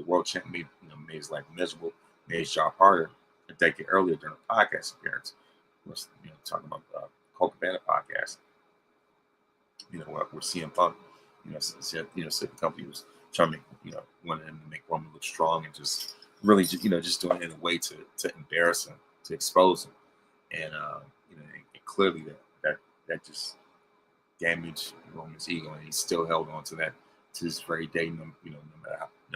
[SPEAKER 1] world champ made his life miserable, made his job harder a decade earlier during a podcast appearance. Was talking about Colt Cabana podcast. Where CM Punk, said the company was trying to make, wanted him to make Roman look strong and just really, just doing it in a way to embarrass him, to expose him, and and clearly that just damaged Roman's ego, and he still held on to that to this very day. No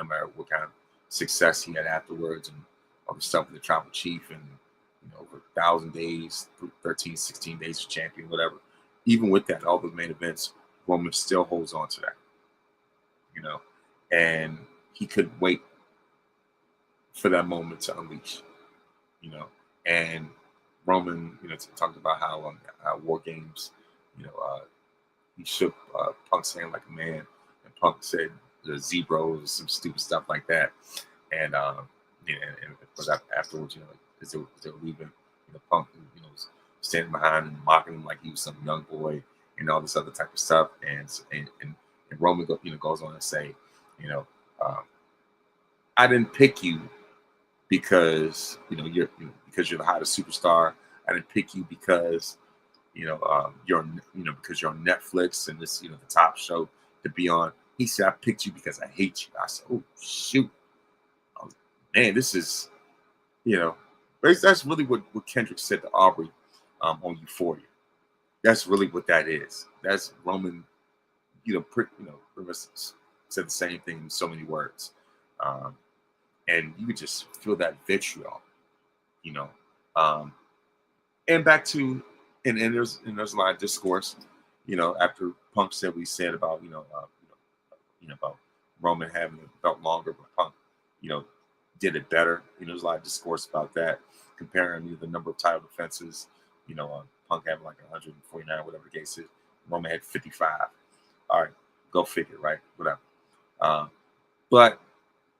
[SPEAKER 1] matter what kind of success he had afterwards, and all the stuff with the Tribal Chief, and over 1,000 days, 13, 16 days as champion, whatever. Even with that, all the main events, Roman still holds on to that, and he couldn't wait for that moment to unleash, and Roman, talked about how War Games, he shook Punk's hand like a man, and Punk said the zebras or some stupid stuff like that, and of course afterwards, as they were leaving, Punk, was standing behind and mocking him like he was some young boy and all this other type of stuff, and Roman goes on to say, I didn't pick you because because you're the hottest superstar. I didn't pick you because you're because you're on Netflix and this the top show to be on. He said, I picked you because I hate you. I said, oh shoot, man, this is that's really what Kendrick said to Aubrey on Euphoria. That's really what that is. That's Roman, pretty much said the same thing in so many words. And you could just feel that vitriol, and back to, and there's a lot of discourse, after Punk said what he said about, about Roman having the belt longer, but Punk, did it better. There's a lot of discourse about that, comparing the number of title defenses, Punk had like 149, whatever the case is. Roman had 55. All right, go figure, right? Whatever. But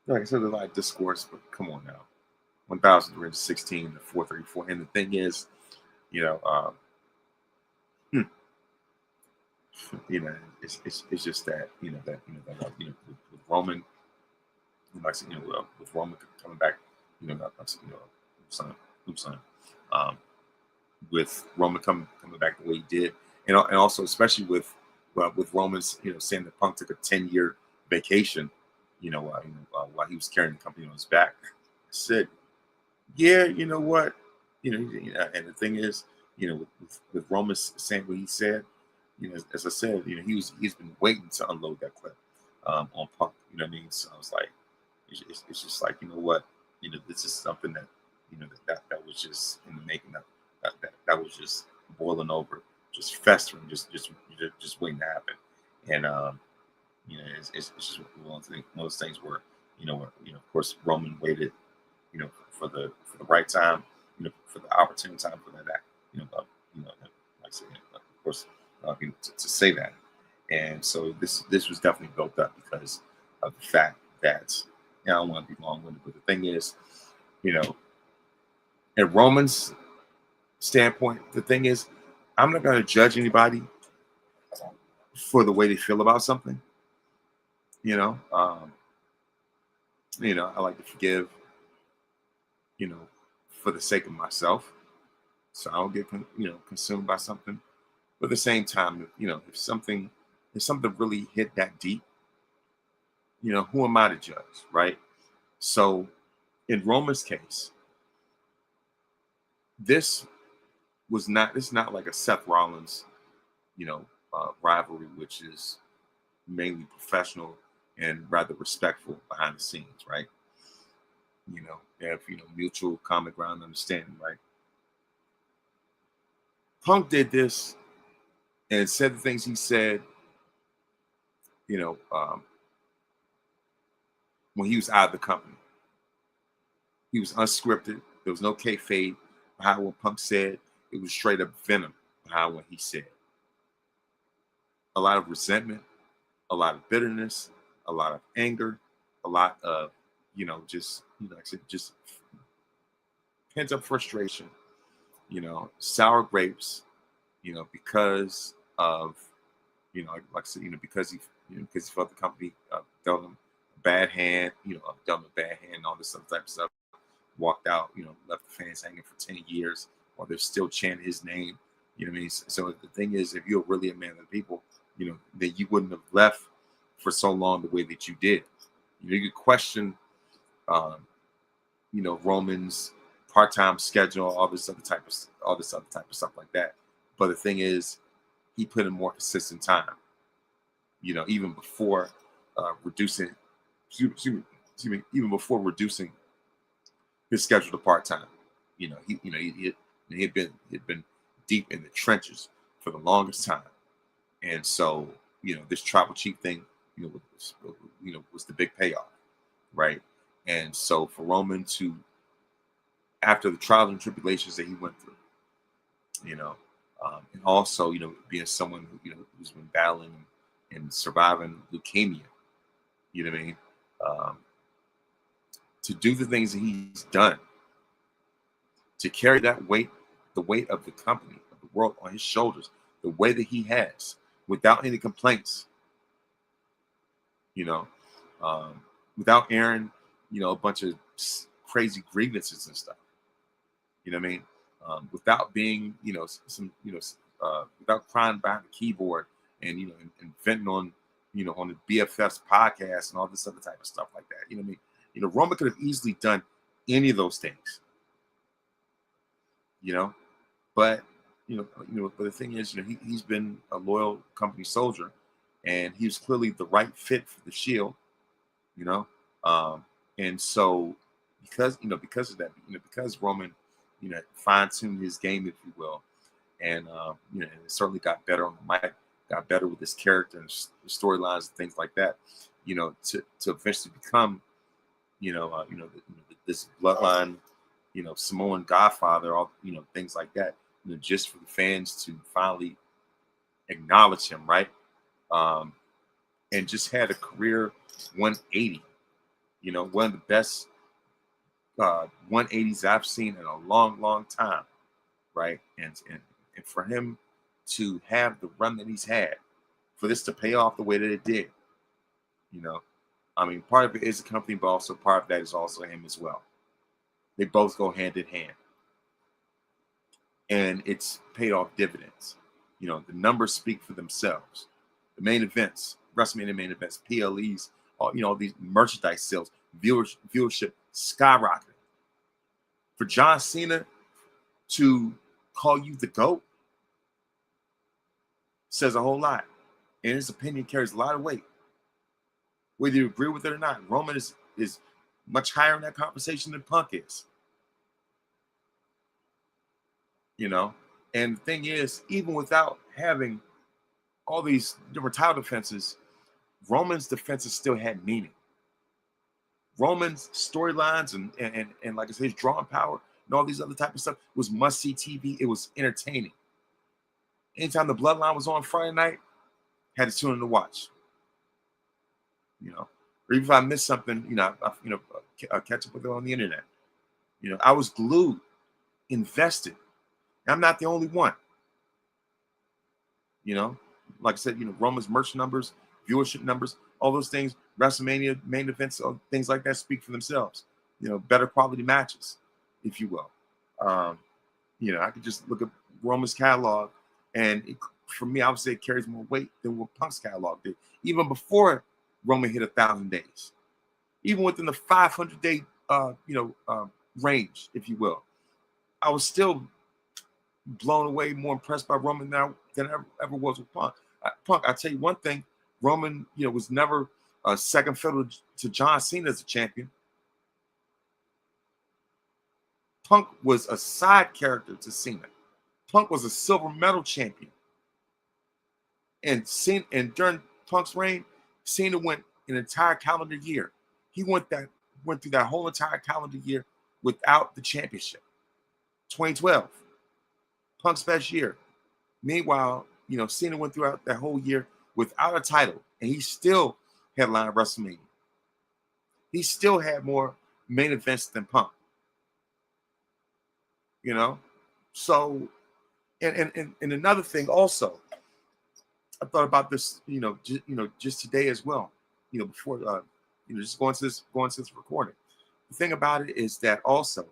[SPEAKER 1] like I said, there's a lot of discourse, but come on now. 1,316 to 434. And the thing is, it's just that, with Roman, like I said, with Roman coming back, with Roman coming back the way he did, and also especially with Roman's, saying that Punk took a 10-year vacation, while he was carrying the company on his back. I said, yeah, you know what, and the thing is, with Roman saying what he said, as I said, he's been waiting to unload that clip on Punk. You know what I mean? So I was like, it's just like, what, this is something that, that was just in the making, that was just boiling over, just festering, just waiting to happen. And it's just one of those things where, of course Roman waited, for the right time, for the opportune time for that, like I said, of course, to say that. And so this was definitely built up because of the fact that, I don't want to be long-winded, but the thing is, you know, in Roman's standpoint, the thing is, I'm not going to judge anybody for the way they feel about something. You know, I like to forgive, for the sake of myself, so I don't get consumed by something. But at the same time, if something really hit that deep, who am I to judge, right? So in Roman's case, this it's not like a Seth Rollins, rivalry, which is mainly professional and rather respectful behind the scenes, right? They have mutual common ground understanding, right? Punk did this and said the things he said, you know, um, when he was out of the company. He was unscripted. There was no kayfabe behind what Punk said. It was straight up venom behind what he said. A lot of resentment, a lot of bitterness, a lot of anger, a lot of, just, like I said, just pent up frustration, sour grapes, because of, like I said, because he felt the company dealt him a bad hand, dealt him a bad hand, all this other type of stuff. Walked out, left the fans hanging for 10 years, or they're still chanting his name. You know what I mean? So the thing is, if you're really a man of the people, that you wouldn't have left for so long the way that you did. You could question, um, Roman's part-time schedule, all this other type of stuff like that. But the thing is, he put in more consistent time. Even before reducing, even before reducing his schedule to part-time. He had been deep in the trenches for the longest time, and so this tribal chief thing, was the big payoff, right? And so for Roman to, after the trials and tribulations that he went through, and also being someone who's been battling and surviving leukemia, you know what I mean, to do the things that he's done, to carry that weight, the weight of the company, of the world on his shoulders, the way that he has, without any complaints, you know, without airing, a bunch of crazy grievances and stuff. You know what I mean? Without being, without crying behind the keyboard and, and venting on, on the BFF's podcast and all this other type of stuff like that. You know what I mean? Roman could have easily done any of those things, but, but the thing is, he's been a loyal company soldier, and he was clearly the right fit for the Shield, and so because of that, because Roman, fine-tuned his game, if you will, and and certainly got better on the mic, got better with his character and storylines and things like that, to eventually become, this bloodline, Samoan Godfather, all things like that, just for the fans to finally acknowledge him, right? And just had a career 180, one of the best 180s I've seen in a long, long time, right? And for him to have the run that he's had, for this to pay off the way that it did, I mean, part of it is the company, but also part of that is also him as well. They both go hand in hand, and it's paid off dividends. The numbers speak for themselves. The main events, WrestleMania main events, PLEs, all these merchandise sales, viewership skyrocketing. For John Cena to call you the GOAT says a whole lot, and his opinion carries a lot of weight. Whether you agree with it or not, Roman is much higher in that conversation than Punk is. And the thing is, even without having all these different title defenses, Roman's defenses still had meaning. Roman's storylines and like I said, his drawing power and all these other type of stuff. It was must-see TV. It was entertaining. Anytime the Bloodline was on Friday night, had to tune in to watch. Or even if I missed something, I catch up with it on the internet. I was glued, invested. I'm not the only one. Like I said, Roman's merch numbers, viewership numbers, all those things, WrestleMania main events, things like that speak for themselves. Better quality matches, if you will. I could just look at Roman's catalog, and for me, I would say it carries more weight than what Punk's catalog did. Even before Roman hit 1,000 days, even within the 500-day, range, if you will, I was still blown away, more impressed by Roman now than I ever was with Punk. I tell you one thing, Roman, was never a second fiddle to John Cena as a champion. Punk was a side character to Cena. Punk was a silver medal champion. And during Punk's reign, Cena went an entire calendar year. He went through that whole entire calendar year without the championship. 2012, Punk's best year. Meanwhile, Cena went throughout that whole year without a title, and he still headlined WrestleMania. He still had more main events than Punk. So, and another thing also, I thought about this, just today as well. Before, just going to this recording. The thing about it is that also,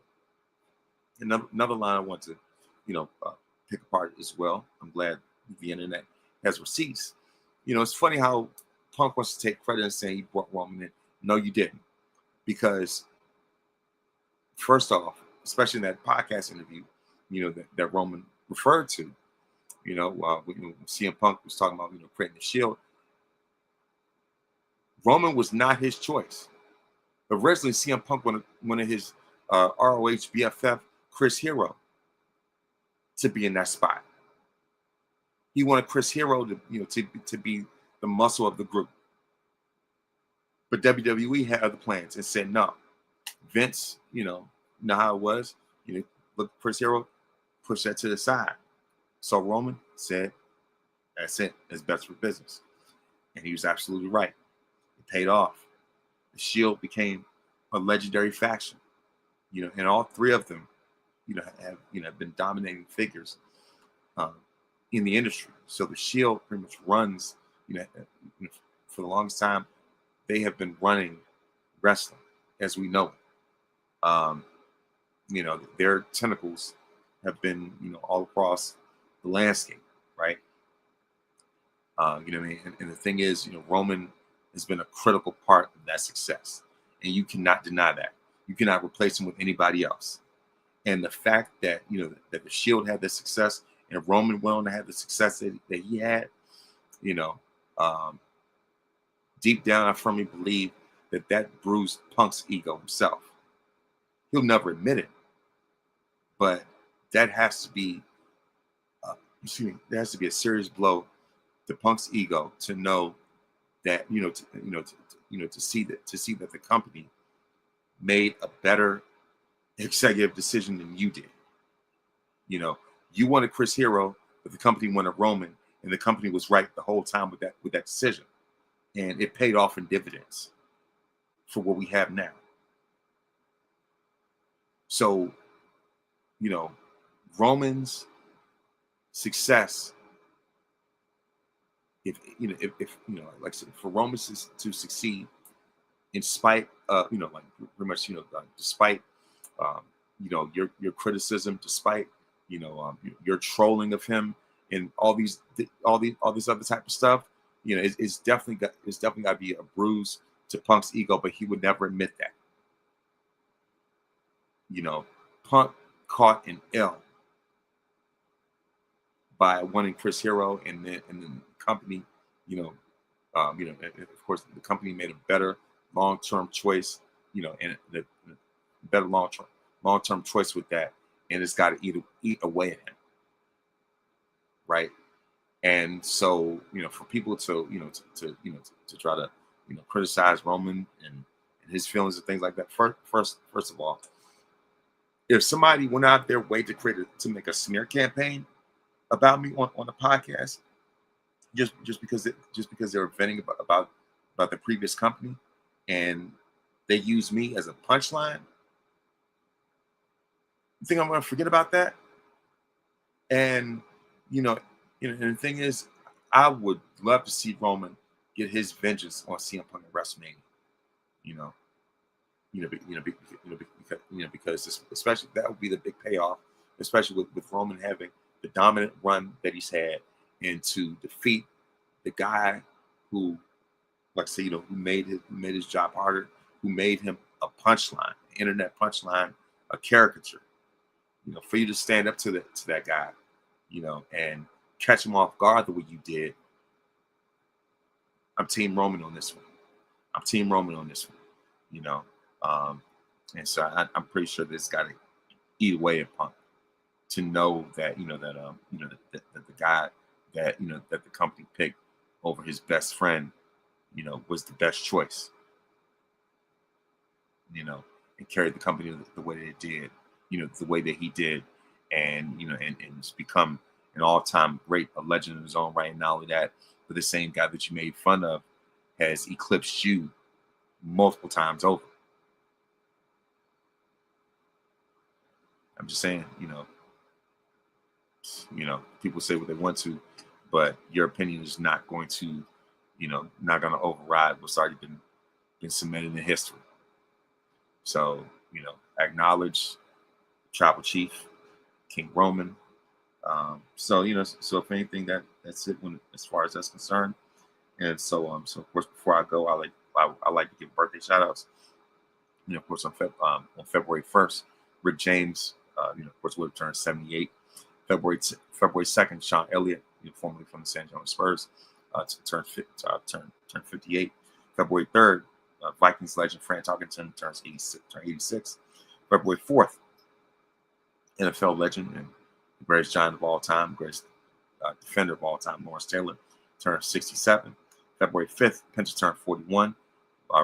[SPEAKER 1] another line I want to, pick apart as well. I'm glad the internet has receipts. It's funny how Punk wants to take credit and say he brought Roman in. No, you didn't, because first off, especially in that podcast interview, that Roman referred to, when CM Punk was talking about, creating the Shield. Roman was not his choice. Originally, CM Punk wanted his ROH BFF Chris Hero to be in that spot. He wanted Chris Hero to be the muscle of the group. But WWE had other plans and said no. Vince, know how it was. Look, Chris Hero, push that to the side. So Roman said, that's it. It's best for business. And he was absolutely right. It paid off. The Shield became a legendary faction. And all three of them, have been dominating figures in the industry. So the Shield pretty much runs, for the longest time, they have been running wrestling as we know it. Their tentacles have been, all across the landscape, right? What I mean? And the thing is, Roman has been a critical part of that success. And you cannot deny that. You cannot replace him with anybody else. And the fact that, that the Shield had the success and Roman went on to have the success that he had, deep down, I firmly believe that bruised Punk's ego himself. He'll never admit it, but that has to be, there has to be a serious blow to Punk's ego to know that, to see that the company made a better executive decision than you did. You wanted Chris Hero, but the company wanted Roman, and the company was right the whole time with that decision, and it paid off in dividends for what we have now. So, Roman's success, if like I said, for Roman to succeed in spite of, like pretty much, despite, your criticism, despite, your trolling of him and all this other type of stuff, it's definitely got to be a bruise to Punk's ego, but he would never admit that. Punk caught an L by wanting Chris Hero, and then the company, of course, the company made a better long-term choice, and the better long-term choice with that, and it's got to eat away at him, right? And so, for people to try to criticize Roman and his feelings and things like that, first of all, if somebody went out their way to make a smear campaign about me on the podcast, just because they were venting about the previous company, and they use me as a punchline, you think I'm going to forget about that? And and the thing is, I would love to see Roman get his vengeance on CM Punk at WrestleMania. You know, because especially that would be the big payoff, especially with Roman having the dominant run that he's had, and to defeat the guy who, like I say, who made his job harder, who made him a punchline, internet punchline, a caricature. For you to stand up to that guy, and catch him off guard the way you did. I'm Team Roman on this one. And so I'm pretty sure this got to eat away at Punk to know that that the guy that that the company picked over his best friend, was the best choice. And carried the company the way that it did, the way that he did, and and it's become an all-time great, a legend in his own right. And not only that, but the same guy that you made fun of has eclipsed you multiple times over. I'm just saying, people say what they want to, but your opinion is not going to, not going to override what's already been cemented in history. So, acknowledge Tribal Chief, King Roman. So if anything, that's it as far as that's concerned. And so of course, before I go, I like to give birthday shout outs. Of course, on February 1st, Rick James, of course, would have turned 78. February 2nd, Sean Elliott, formerly from the San Antonio Spurs, turned 58. February 3rd, Vikings legend Fran Tarkenton turns 86. February 4th, NFL legend and the greatest giant of all time, greatest defender of all time, Lawrence Taylor, turns 67. February 5th, Penta turned 41.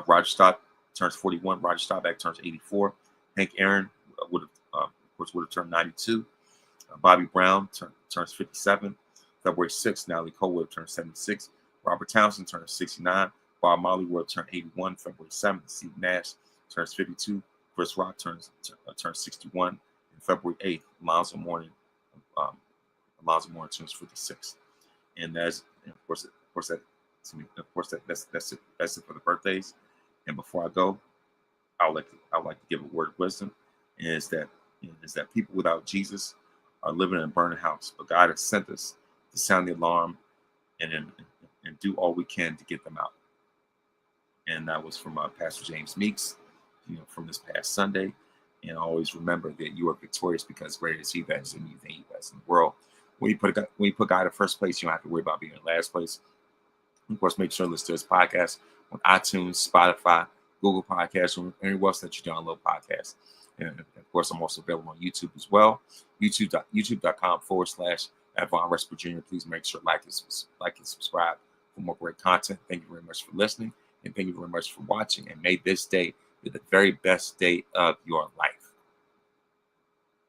[SPEAKER 1] Roger Staubach turns 41. Roger Staubach turns 84. Hank Aaron would have turned 92. Bobby Brown turns 57. February 6th, Natalie Cole would have turned 76. Robert Townsend turns 69. Bob Marley would have turned 81. February 7th, Steve Nash turns 52. Chris Rock turns 61. And February 8th, Alonzo Mourning turns 56. And that's it for the birthdays. And before I go, I would like to give a word of wisdom, and is that people without Jesus are living in a burning house, but God has sent us to sound the alarm and do all we can to get them out. And that was from Pastor James Meeks, from this past Sunday. And always remember that you are victorious because greater is He that is in you than He that is in the world. When you put God in first place, you don't have to worry about being in last place. Of course, make sure to listen to this podcast on iTunes, Spotify, Google Podcasts, or anywhere else that you download podcasts. And of course, I'm also available on YouTube as well. YouTube.com/Von Virginia. Please make sure like and subscribe for more great content. Thank you very much for listening, and thank you very much for watching. And may this day be the very best day of your life.